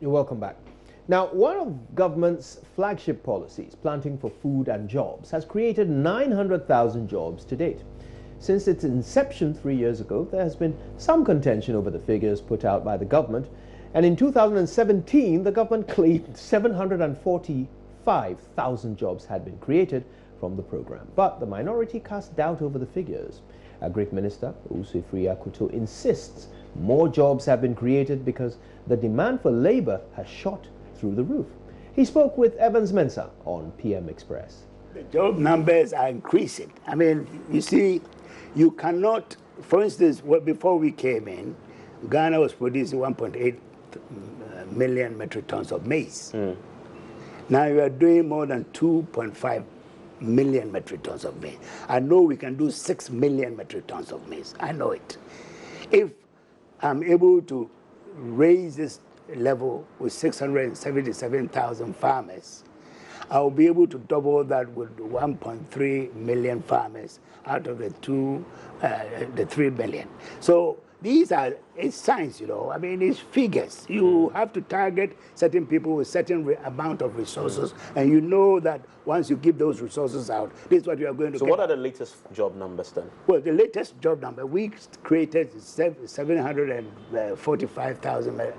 You're welcome back. Now, one of government's flagship policies, planting for food and jobs, has created 900,000 jobs to date. Since its inception 3 years ago, there has been some contention over the figures put out by the government. And in 2017, the government claimed 745,000 jobs had been created from the program. But the minority cast doubt over the figures. Agric Minister Akuto insists more jobs have been created because the demand for labor has shot through the roof. He spoke with Evans Mensah on PM Express. The job numbers are increasing. I mean, you see, you cannot, for instance, before we came in, Ghana was producing 1.8 million metric tons of maize. Now we are doing more than 2.5 million metric tons of maize. I know we can do 6 million metric tons of maize. I know it. If I'm able to raise this level with 677,000 farmers, I'll be able to double that with 1.3 million farmers out of the 3 million. So these are, it's science, you know. I mean, it's figures. You have to target certain people with certain amount of resources, and you know that once you give those resources out, this is what you are going to get. So what are the latest job numbers then? Well, the latest job number, we created 745,000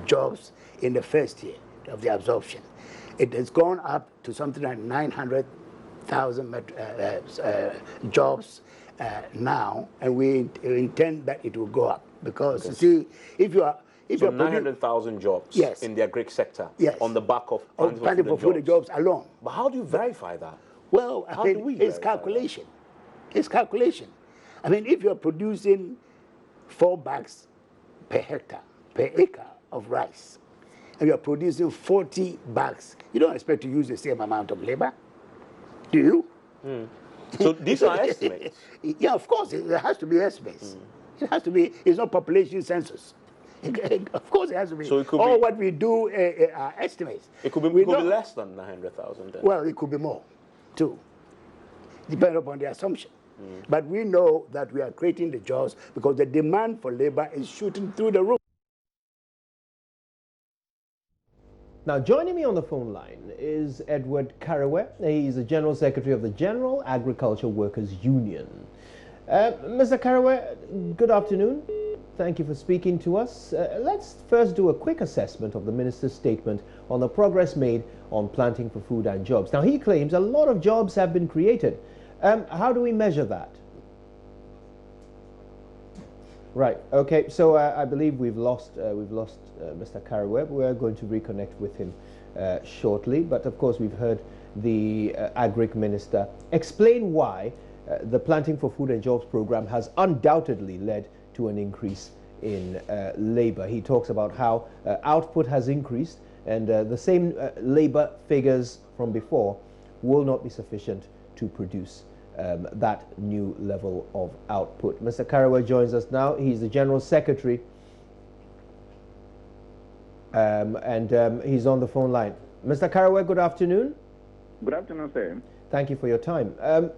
jobs in the first year of the absorption. It has gone up to something like 900,000 jobs now, and we intend that it will go up because you see, if you are 900,000 jobs in the agric sector on the back of planting for food and jobs alone. But how do you verify that? Well, I mean, it's calculation. It's calculation. I mean, if you're producing 4 bags per hectare, per acre of rice, and you're producing 40 bags, you don't expect to use the same amount of labor, do you? So these are estimates? Yeah, of course, it has to be estimates. It has to be, it's not population census. Of course it has to be. So it could what we do are estimates. It could be less than 900,000 then? Well, it could be more, too, depending upon the assumption. But we know that we are creating the jobs because the demand for labor is shooting through the roof. Now, joining me on the phone line is Edward Kareweh. He's the General Secretary of the General Agriculture Workers Union. Mr. Kareweh, good afternoon. Thank you for speaking to us. Let's first do a quick assessment of the Minister's statement on the progress made on planting for food and jobs. Now, he claims a lot of jobs have been created. How do we measure that? Right. Okay. So I believe we've lost Mr. Kareweh. We're going to reconnect with him shortly. But of course, we've heard the Agric Minister explain why the Planting for Food and Jobs program has undoubtedly led to an increase in labor. He talks about how output has increased, and the same labor figures from before will not be sufficient to produce that new level of output. Mr. Kareweh joins us now. He's the General Secretary, and he's on the phone line. Mr. Kareweh, good afternoon. Good afternoon, sir. Thank you for your time.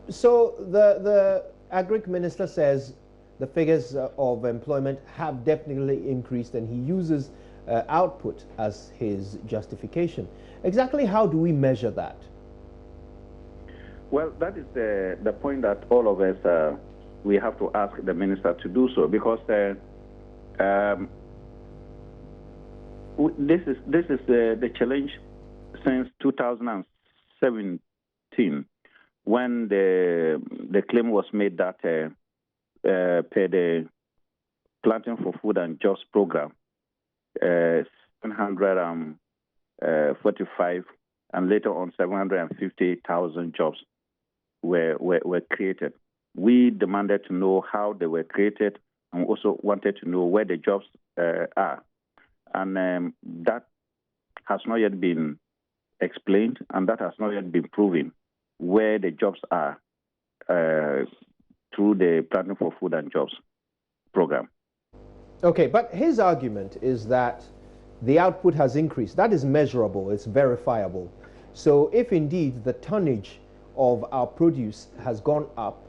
So the Agric Minister says the figures of employment have definitely increased, and he uses output as his justification. Exactly how do we measure that? Well, that is the point that all of us, we have to ask the minister to do so, because this is the challenge since 2017, when the claim was made that per the Planting for Food and Jobs program, 745 and later on 750,000 jobs were created. We demanded to know how they were created, and also wanted to know where the jobs are. And that has not yet been explained, and that has not yet been proven, where the jobs are through the Planting for Food and Jobs program. Okay, but his argument is that the output has increased. That is measurable, it's verifiable. So if indeed the tonnage of our produce has gone up,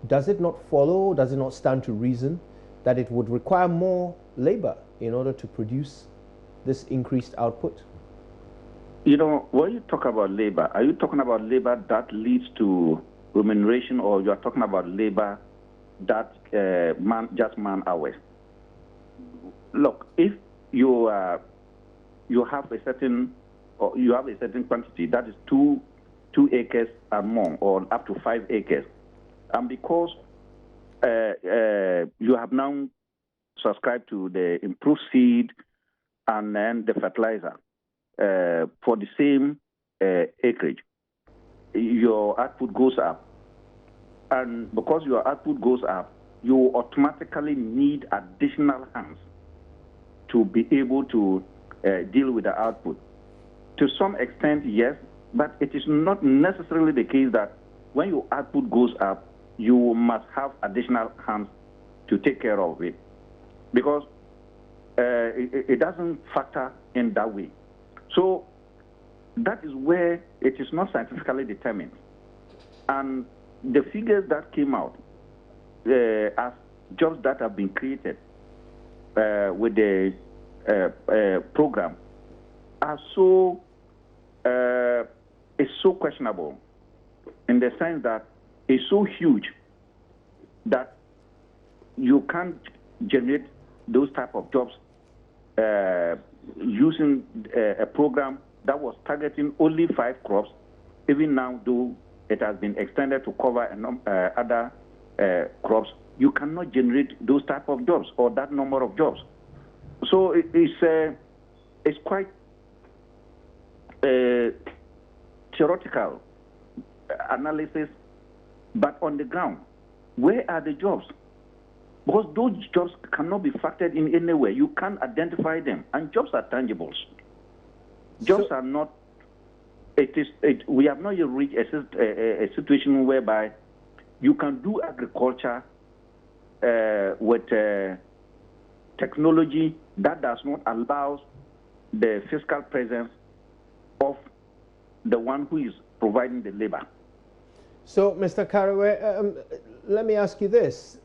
does it not follow, does it not stand to reason that it would require more labor in order to produce this increased output? You know, when you talk about labor, are you talking about labor that leads to remuneration, or you are talking about labor that just man hours? Look, if you have a certain quantity that is two acres and more, or up to 5 acres, and because you have now subscribed to the improved seed and then the fertilizer for the same acreage, your output goes up. And because your output goes up, you automatically need additional hands to be able to deal with the output. To some extent, yes, but it is not necessarily the case that when your output goes up, you must have additional hands to take care of it, because it doesn't factor in that way. So that is where it is not scientifically determined. And the figures that came out as jobs that have been created with the program are it's so questionable, in the sense that it's so huge that you can't generate those type of jobs using a program that was targeting only 5 crops. Even now, though it has been extended to cover other crops, you cannot generate those type of jobs or that number of jobs. So it's quite theoretical analysis, but on the ground, where are the jobs? Because those jobs cannot be factored in anywhere. You can't identify them, and jobs are tangibles. Jobs are not. We have not yet reached a situation whereby you can do agriculture with technology that does not allow the physical presence of the one who is providing the labor. So, Mr. Kareweh, let me ask you this.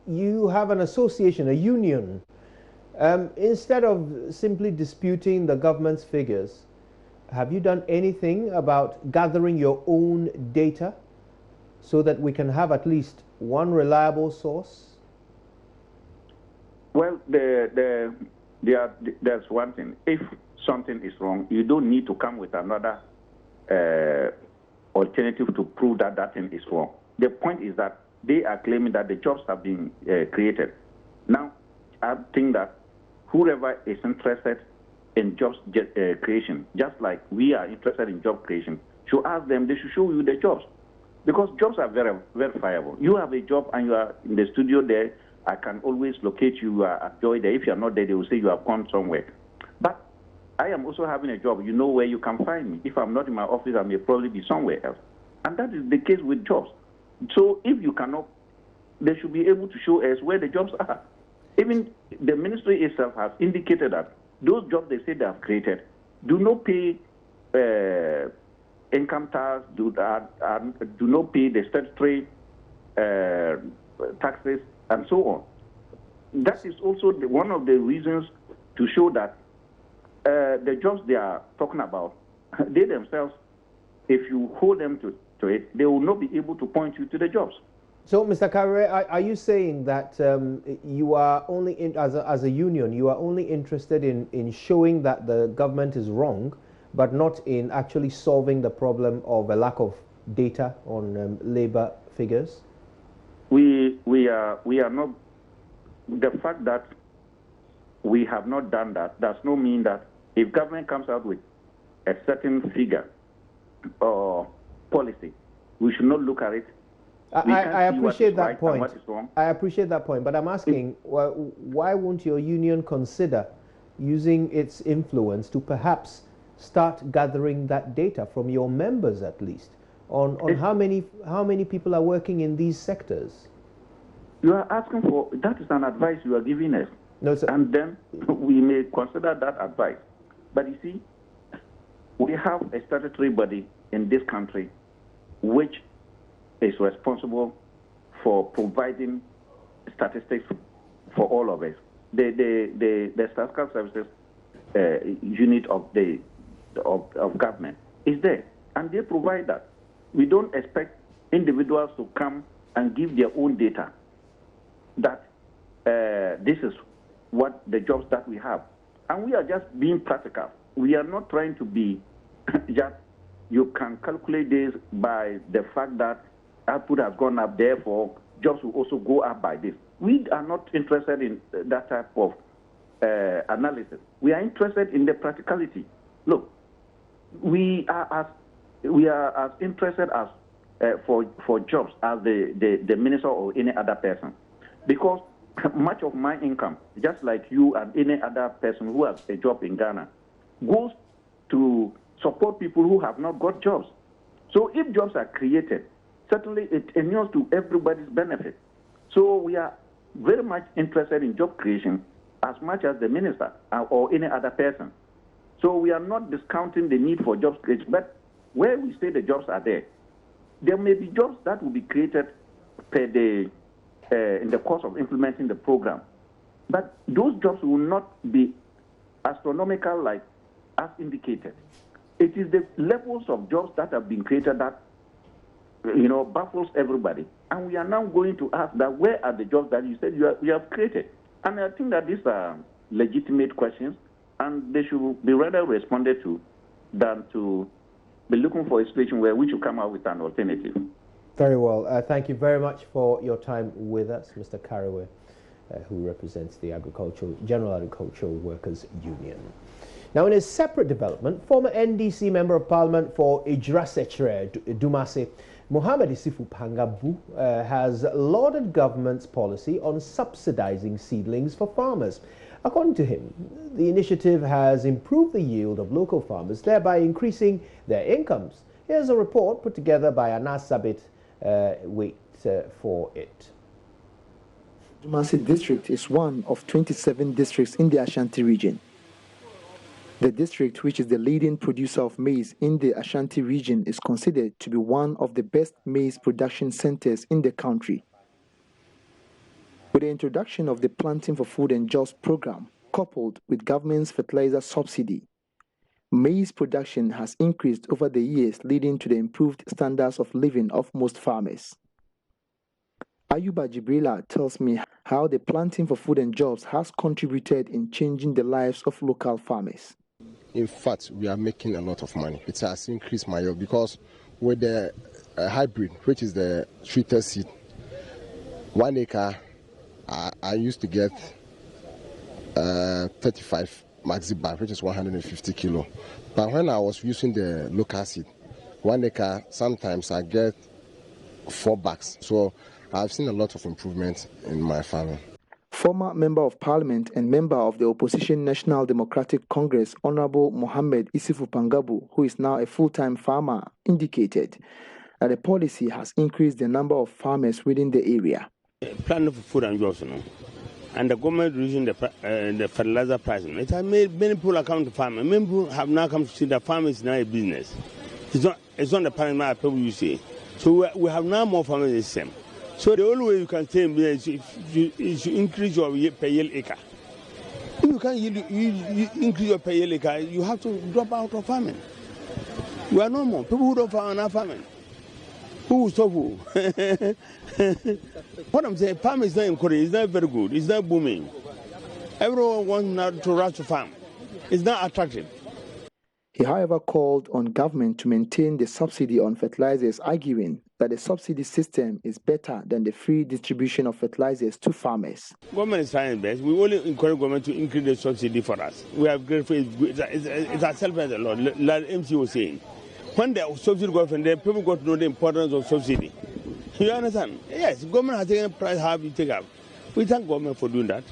You have an association, a union. Instead of simply disputing the government's figures, have you done anything about gathering your own data so that we can have at least one reliable source? Well, there's one thing. If something is wrong, you don't need to come with another alternative to prove that that thing is wrong. The point is that they are claiming that the jobs have been created. Now, I think that whoever is interested in jobs creation, just like we are interested in job creation, should ask them, they should show you the jobs. Because jobs are very verifiable. You have a job and you are in the studio there, I can always locate you at Joy there. If you are not there, they will say you have gone somewhere. But I am also having a job. You know where you can find me. If I'm not in my office, I may probably be somewhere else. And that is the case with jobs. So if you cannot, they should be able to show us where the jobs are. Even the ministry itself has indicated that those jobs they say they have created do not pay income tax, do not pay the statutory taxes, and so on. That is also one of the reasons to show that the jobs they are talking about, they themselves, if you hold them to it, they will not be able to point you to the jobs. So, Mr. Kareweh, are you saying that you are only, as a union, you are only interested in showing that the government is wrong, but not in actually solving the problem of a lack of data on labor figures? We are not. The fact that we have not done that does not mean that if government comes out with a certain figure or policy, we should not look at it. I appreciate that point. I appreciate that point, but I'm asking, why won't your union consider using its influence to perhaps start gathering that data from your members, at least, on how many people are working in these sectors? You are asking for, that is an advice you are giving us. No, sir. And then we may consider that advice. But you see, we have a statutory body in this country which is responsible for providing statistics for all of us. The statistical services unit of government is there, and they provide that. We don't expect individuals to come and give their own data that this is what the jobs that we have. And we are just being practical. We are not trying to be just, you can calculate this by the fact that output has gone up, therefore jobs will also go up by this. We are not interested in that type of analysis. We are interested in the practicality. Look, we are as interested as for jobs as the minister or any other person, because much of my income, just like you and any other person who has a job in Ghana, goes to support people who have not got jobs. So if jobs are created, certainly it inures to everybody's benefit. So we are very much interested in job creation as much as the minister or any other person. So we are not discounting the need for jobs creation, but where we say the jobs are there may be jobs that will be created per day in the course of implementing the program. But those jobs will not be astronomical like as indicated. It is the levels of jobs that have been created that baffles everybody. And we are now going to ask that where are the jobs that you said you have created? And I think that these are legitimate questions, and they should be rather responded to than to be looking for a situation where we should come out with an alternative. Very well. Thank you very much for your time with us, Mr. Kareweh, who represents the General Agricultural Workers Union. Now, in a separate development, former NDC Member of Parliament for Idrasechre, Dumase, Mohamed Isifu Pangabu, has lauded government's policy on subsidizing seedlings for farmers. According to him, the initiative has improved the yield of local farmers, thereby increasing their incomes. Here's a report put together by Anas Sabit. Wait for it. Dumase district is one of 27 districts in the Ashanti region. The district, which is the leading producer of maize in the Ashanti region, is considered to be one of the best maize production centers in the country. With the introduction of the Planting for Food and Jobs program, coupled with government's fertilizer subsidy, maize production has increased over the years, leading to the improved standards of living of most farmers. Ayuba Jibrila tells me how the Planting for Food and Jobs has contributed in changing the lives of local farmers. In fact, we are making a lot of money. It has increased my yield because with the hybrid, which is the sweeter seed, 1 acre, I used to get 35 maxi bag, which is 150 kilo. But when I was using the local seed, 1 acre, sometimes I get 4 bags. So I've seen a lot of improvement in my farming. Former Member of Parliament and member of the opposition National Democratic Congress, Honorable Mohamed Isifu Pangabu, who is now a full-time farmer, indicated that the policy has increased the number of farmers within the area. Planting for food and jobs, and the government reducing the fertilizer price. It has made many people account to farmers. Many people have now come to see that farming is now a business. It's not the parliament people you say. So we have now more farmers in the system. So the only way you can stay in business is to increase your per year acre. If you can't increase your per year acre, you have to drop out of farming. We are no more. People who don't farm are not farming. Who will stop who? What I'm saying, farming is not encouraged, it's not very good, it's not booming. Everyone wants now to rush to farm. It's not attractive. He, however, called on government to maintain the subsidy on fertilizers, arguing that the subsidy system is better than the free distribution of fertilizers to farmers. Government is trying its best. We only encourage government to increase the subsidy for us. We have great faith. It's ourselves a lot, like MC was saying. When the subsidy goes from there, people got to know the importance of subsidy. You understand? Yes, government has taken a price how we take up. We thank government for doing that.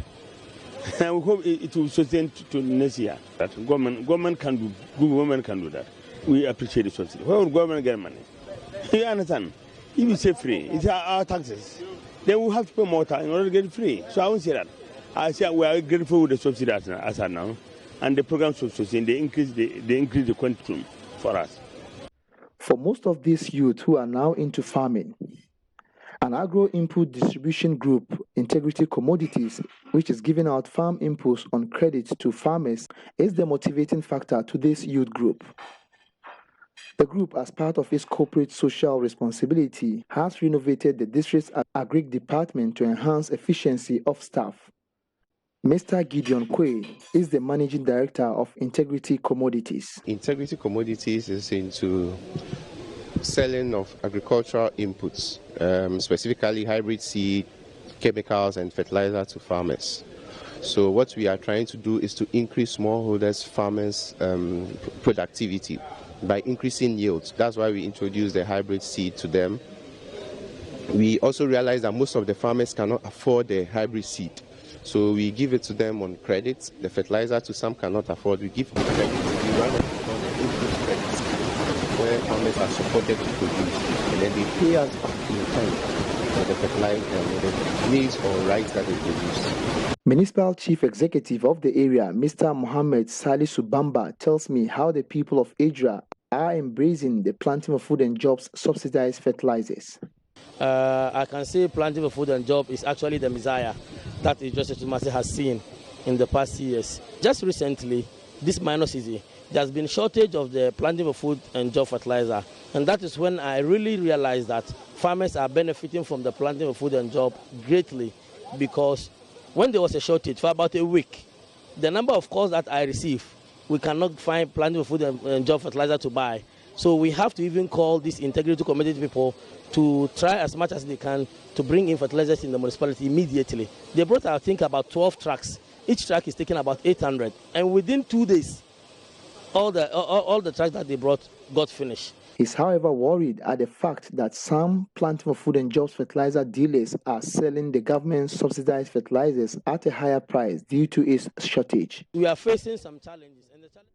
And we hope it will sustain to next year. That government can do that. We appreciate the subsidy. Where would government get money? You understand? If you say free, it's our taxes. Then we have to pay more tax in order to get it free. So I won't say that. I say we are grateful with the subsidy as of now. And the program should sustain. They increase the quantum for us. For most of these youth who are now into farming, An agro-input distribution group, Integrity Commodities, which is giving out farm inputs on credit to farmers, is the motivating factor to this youth group. The group, as part of its corporate social responsibility, has renovated the district's Agric department to enhance efficiency of staff. Mr. Gideon Kareweh is the managing director of Integrity Commodities. Integrity Commodities is into selling of agricultural inputs, specifically hybrid seed, chemicals and fertilizer to farmers. So what we are trying to do is to increase smallholders, farmers' productivity by increasing yields. That's why we introduced the hybrid seed to them. We also realize that most of the farmers cannot afford the hybrid seed. So we give it to them on credit. The fertilizer to some cannot afford. We give them credit. We run the input credits where farmers are supported to produce. And then they pay us back in time for the fertilizer, the needs or rights that they produce. Municipal Chief Executive of the area, Mr. Mohammed Salisu Bamba, tells me how the people of Adra are embracing the Planting for Food and Jobs subsidized fertilizers. I can say Planting for Food and Jobs is actually the messiah that Idris has seen in the past years. Just recently, this minor season, there's been shortage of the Planting for Food and Job fertilizer. And that is when I really realized that farmers are benefiting from the Planting for Food and Job greatly, because when there was a shortage for about a week, the number of calls that I received, we cannot find Planting for Food and Job fertilizer to buy. So we have to even call these integrity committee people to try as much as they can to bring in fertilizers in the municipality immediately. They brought, I think, about 12 trucks. Each truck is taking about 800. And within 2 days, all the trucks that they brought got finished. He's, however, worried at the fact that some Planting for Food and Jobs fertilizer dealers are selling the government subsidized fertilizers at a higher price due to its shortage. We are facing some challenges. And the challenge